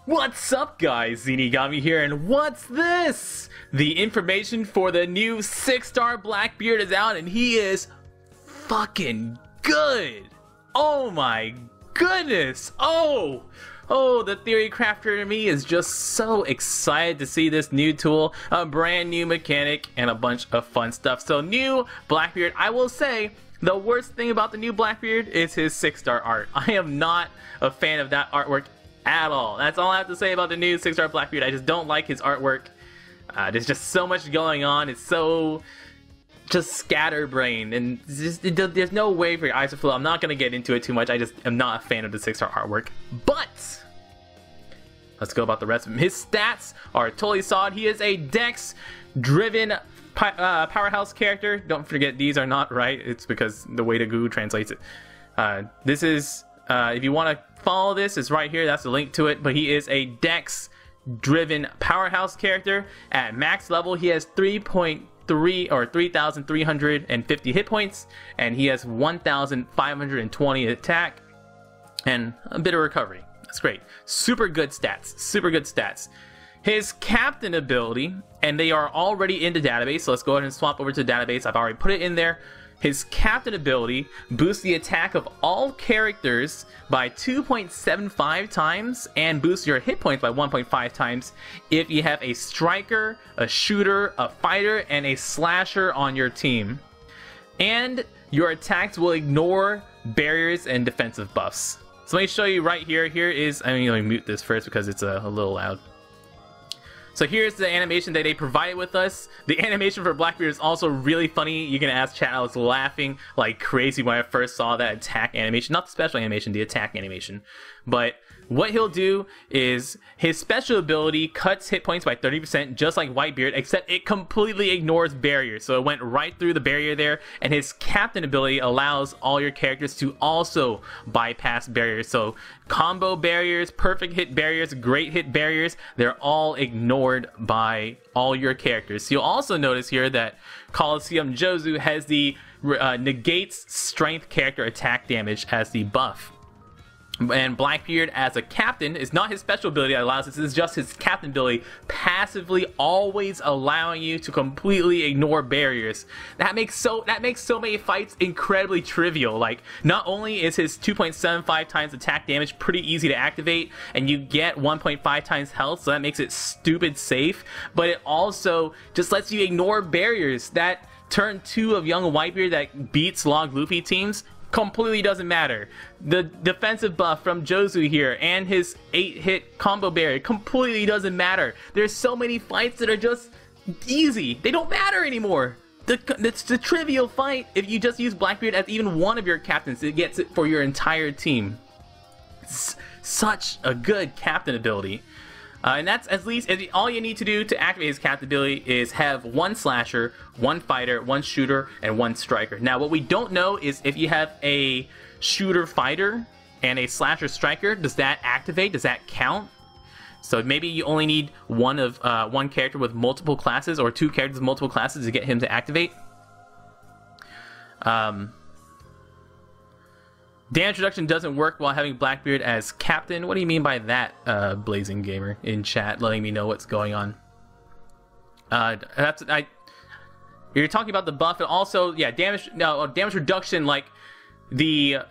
What's up guys, Zeenigami here, and what's this? The information for the new 6-star Blackbeard is out, and he is fucking good! Oh my goodness! Oh, the theory crafter in me is just so excited to see this new tool, a brand new mechanic, and a bunch of fun stuff. So new Blackbeard, I will say, the worst thing about the new Blackbeard is his 6-star art. I am not a fan of that artwork at all. That's all I have to say about the new 6-star Blackbeard. I just don't like his artwork. There's just so much going on. It's so just scatterbrained, and there's no way for your eyes to flow. I'm not going to get into it too much. I just am not a fan of the 6-star artwork. But let's go about the rest of him. His stats are totally solid. He is a dex-driven powerhouse character. Don't forget, these are not right. It's because the way the Google translates it. This is, if you want to follow this, it's right here. That's the link to it. But he is a dex-driven powerhouse character. At max level, he has 3,350 hit points, and he has 1,520 attack and a bit of recovery. That's great. Super good stats. Super good stats. His captain ability, and they are already in the database, so let's go ahead and swap over to the database. I've already put it in there. His captain ability boosts the attack of all characters by 2.75 times and boosts your hit points by 1.5 times if you have a striker, a shooter, a fighter, and a slasher on your team. And your attacks will ignore barriers and defensive buffs. So let me show you right here. Here is, let me mute this first because it's a little loud. So here's the animation that they provided with us. The animation for Blackbeard is also really funny. You can ask chat. I was laughing like crazy when I first saw that attack animation. Not the special animation, the attack animation. But what he'll do is his special ability cuts hit points by 30%, just like Whitebeard, except it completely ignores barriers. So it went right through the barrier there. And his captain ability allows all your characters to also bypass barriers. So combo barriers, perfect hit barriers, great hit barriers, they're all ignored by all your characters. You'll also notice here that Coliseum Jozu has the negates strength character attack damage as the buff. And Blackbeard as a captain is not his special ability that allows this. This is just his captain ability, passively always allowing you to completely ignore barriers. That makes so many fights incredibly trivial. Like, not only is his 2.75 times attack damage pretty easy to activate, and you get 1.5 times health, so that makes it stupid safe, but it also just lets you ignore barriers. That turn 2 of young Whitebeard that beats Log Luffy teams completely doesn't matter. The defensive buff from Jozu here and his 8-hit combo barrier completely doesn't matter. There's so many fights that are just easy. They don't matter anymore. It's the trivial fight. If you just use Blackbeard as even one of your captains, it gets it for your entire team. It's such a good captain ability. And that's at least all you need to do to activate his captain ability is have one slasher, one fighter, one shooter, and one striker. Now, what we don't know is if you have a shooter fighter and a slasher striker, does that activate? Does that count? So maybe you only need one character with multiple classes or 2 characters with multiple classes to get him to activate. Damage reduction doesn't work while having Blackbeard as captain. What do you mean by that, Blazing Gamer in chat, letting me know what's going on? You're talking about the buff, and also, yeah, damage reduction, like I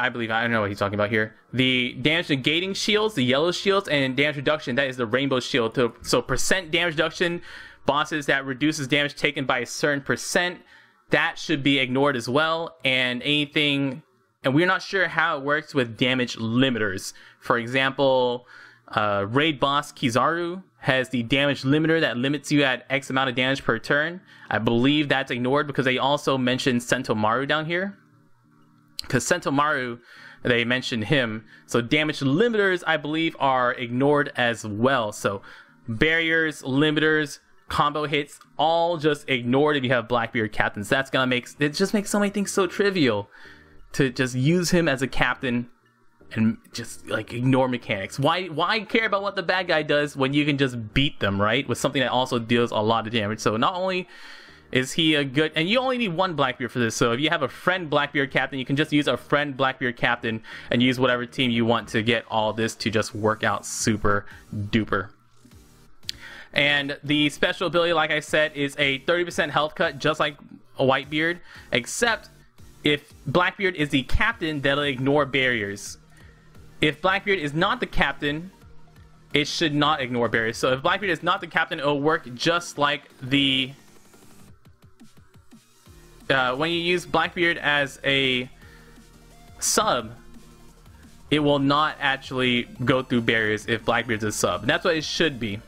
believe, I don't know what he's talking about here. The damage negating shields, the yellow shields, and damage reduction, that is the rainbow shield. So percent damage reduction, bosses that reduces damage taken by a certain percent, that should be ignored as well, and anything. And we're not sure how it works with damage limiters. For example, raid boss Kizaru has the damage limiter that limits you at X amount of damage per turn. I believe that's ignored because they also mentioned Sentomaru down here. Because Sentomaru, they mentioned him. So damage limiters, I believe, are ignored as well. So barriers, limiters, combo hits, all just ignored if you have Blackbeard captains. That's gonna it just makes so many things so trivial to just use him as a captain and just like ignore mechanics. Why care about what the bad guy does when you can just beat them, right? With something that also deals a lot of damage. So not only Is he a good... And you only need one Blackbeard for this, so if you have a friend Blackbeard captain, you can just use a friend Blackbeard captain and use whatever team you want to get all this to just work out super duper. And the special ability, like I said, is a 30% health cut, just like a Whitebeard, except if Blackbeard is the captain, that'll ignore barriers. If Blackbeard is not the captain, it should not ignore barriers. So if Blackbeard is not the captain, it'll work just like the... when you use Blackbeard as a sub, it will not actually go through barriers if Blackbeard's a sub. And that's what it should be.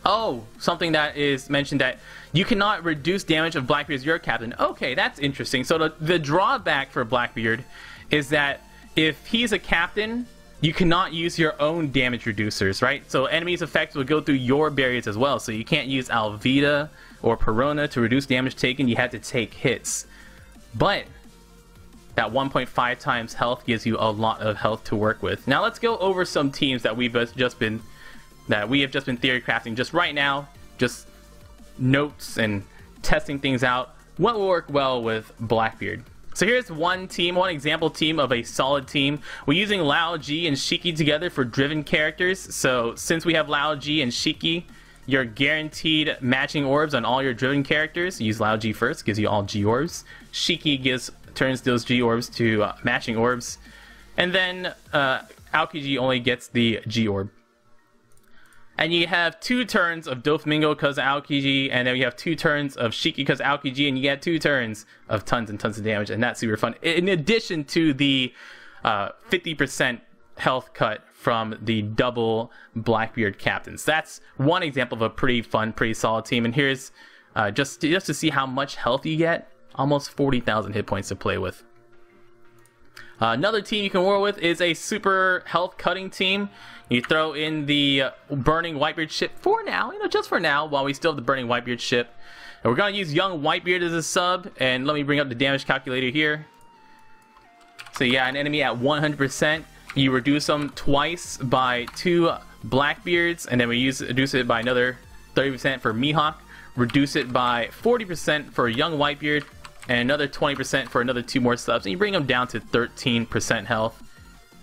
Oh, something that is mentioned, that you cannot reduce damage of Blackbeard as your captain. Okay, that's interesting. So the drawback for Blackbeard is that if he's a captain, you cannot use your own damage reducers, right? So enemies' effects will go through your barriers as well. So you can't use Alvita or Perona to reduce damage taken. You have to take hits. But that 1.5 times health gives you a lot of health to work with. Now let's go over some teams that we have just been theory crafting just right now. Just notes and testing things out. What will work well with Blackbeard? So here's one team, one example team of a solid team. We're using Lao G and Shiki together for driven characters. So since we have Lao G and Shiki, you're guaranteed matching orbs on all your driven characters. Use Lao G first, gives you all G orbs. Shiki turns those G orbs to matching orbs. And then Aokiji only gets the G orb. And you have 2 turns of Doflamingo because of Aokiji, and then you have 2 turns of Shiki because of Aokiji, and you get 2 turns of tons and tons of damage, and that's super fun. In addition to the 50% health cut from the double Blackbeard captains. That's one example of a pretty fun, pretty solid team. And here's just to see how much health you get, almost 40,000 hit points to play with. Another team you can work with is a super health cutting team. You throw in the burning Whitebeard ship for now, just for now, while we still have the burning Whitebeard ship. And we're going to use young Whitebeard as a sub, and let me bring up the damage calculator here. So yeah, an enemy at 100%, you reduce them twice by 2 Blackbeards, and then we reduce it by another 30% for Mihawk, reduce it by 40% for young Whitebeard, and another 20% for another 2 more subs, and you bring them down to 13% health.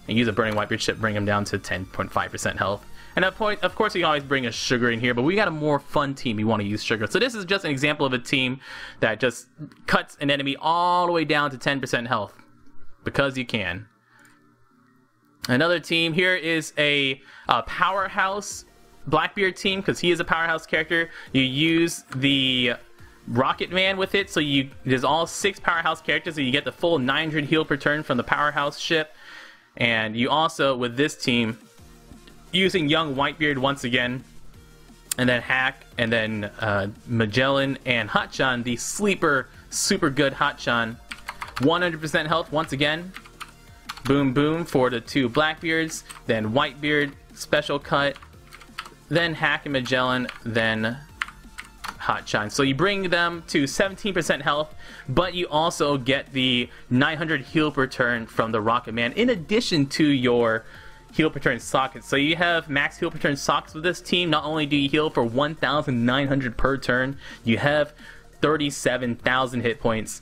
And use a burning Whitebeard ship, bring them down to 10.5% health. And of course, you can always bring a Sugar in here, but we got a more fun team. You want to use Sugar. So this is just an example of a team that just cuts an enemy all the way down to 10% health. Because you can. Another team here is a powerhouse Blackbeard team, because he is a powerhouse character. You use the Rocket Man with it, so there's all 6 powerhouse characters, so you get the full 900 heal per turn from the powerhouse ship. And you also, with this team, using young Whitebeard once again, and then Hack, and then Magellan and Hotchan, the sleeper, super good Hotchan. 100% health once again. Boom boom for the 2 Blackbeards, then Whitebeard, special cut, then Hack and Magellan, then Hotchan. So you bring them to 17% health, but you also get the 900 heal per turn from the Rocket Man in addition to your heal per turn sockets. So you have max heal per turn sockets with this team. Not only do you heal for 1,900 per turn, you have 37,000 hit points.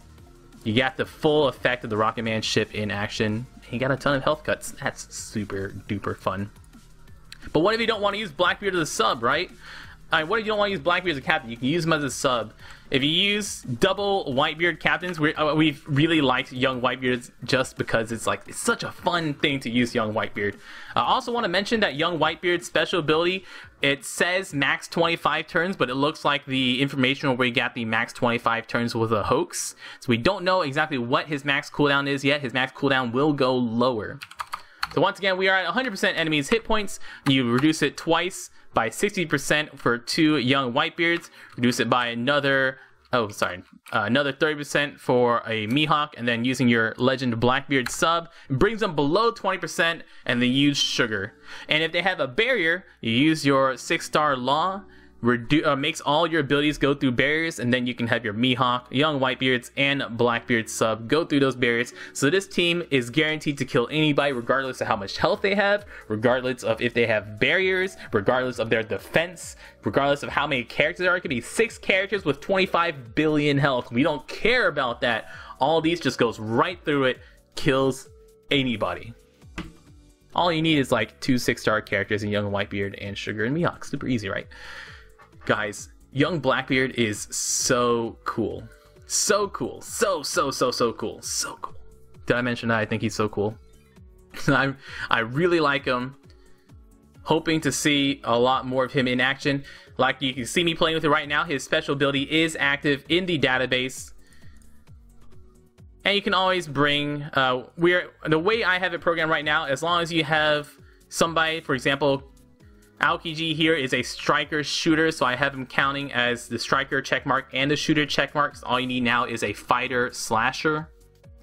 You got the full effect of the Rocket Man ship in action. You got a ton of health cuts. That's super duper fun. But what if you don't want to use Blackbeard as a sub, right? What if you don't want to use Blackbeard as a captain? You can use him as a sub. If you use double Whitebeard captains, we've really liked young Whitebeard just because it's such a fun thing to use young Whitebeard. I also want to mention that young Whitebeard's special ability, it says max 25 turns, but it looks like the information where we got the max 25 turns was a hoax. So we don't know exactly what his max cooldown is yet. His max cooldown will go lower. So once again, we are at 100% enemies hit points. You reduce it twice by 60% for 2 young Whitebeards. Reduce it by another 30% for a Mihawk, and then using your Legend Blackbeard sub, it brings them below 20%, and then use Sugar. And if they have a barrier, you use your 6-star Law makes all your abilities go through barriers, and then you can have your Mihawk, young Whitebeards, and Blackbeard sub go through those barriers. So this team is guaranteed to kill anybody regardless of how much health they have, regardless of if they have barriers, regardless of their defense, regardless of how many characters there are. It could be 6 characters with 25 billion health. We don't care about that. All these just goes right through it, kills anybody. All you need is like 2 6-star characters in young Whitebeard and Sugar and Mihawk. Super easy, right? Guys, young Blackbeard is so cool. So cool. So cool. So cool. Did I mention that I think he's so cool? I really like him. Hoping to see a lot more of him in action. Like you can see me playing with it right now. His special ability is active in the database. And you can always bring, the way I have it programmed right now, as long as you have somebody, for example, Aokiji here is a striker shooter, so I have him counting as the striker checkmark and the shooter checkmarks. All you need now is a fighter slasher,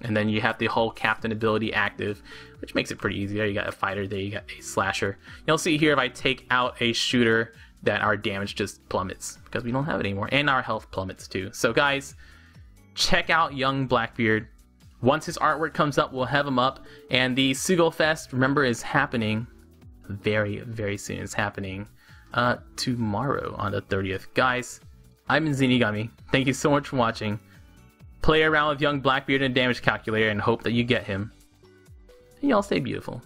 and then you have the whole captain ability active, which makes it pretty easy. There you got a fighter, there you got a slasher. You'll see here if I take out a shooter that our damage just plummets because we don't have it anymore, and our health plummets too. So guys, check out young Blackbeard. Once his artwork comes up, we'll have him up, and the Sugo Fest, remember, is happening very soon. It's happening tomorrow on the 30th. Guys, I'm Zeenigami. Thank you so much for watching. Play around with young Blackbeard and damage calculator and hope that you get him. And y'all stay beautiful.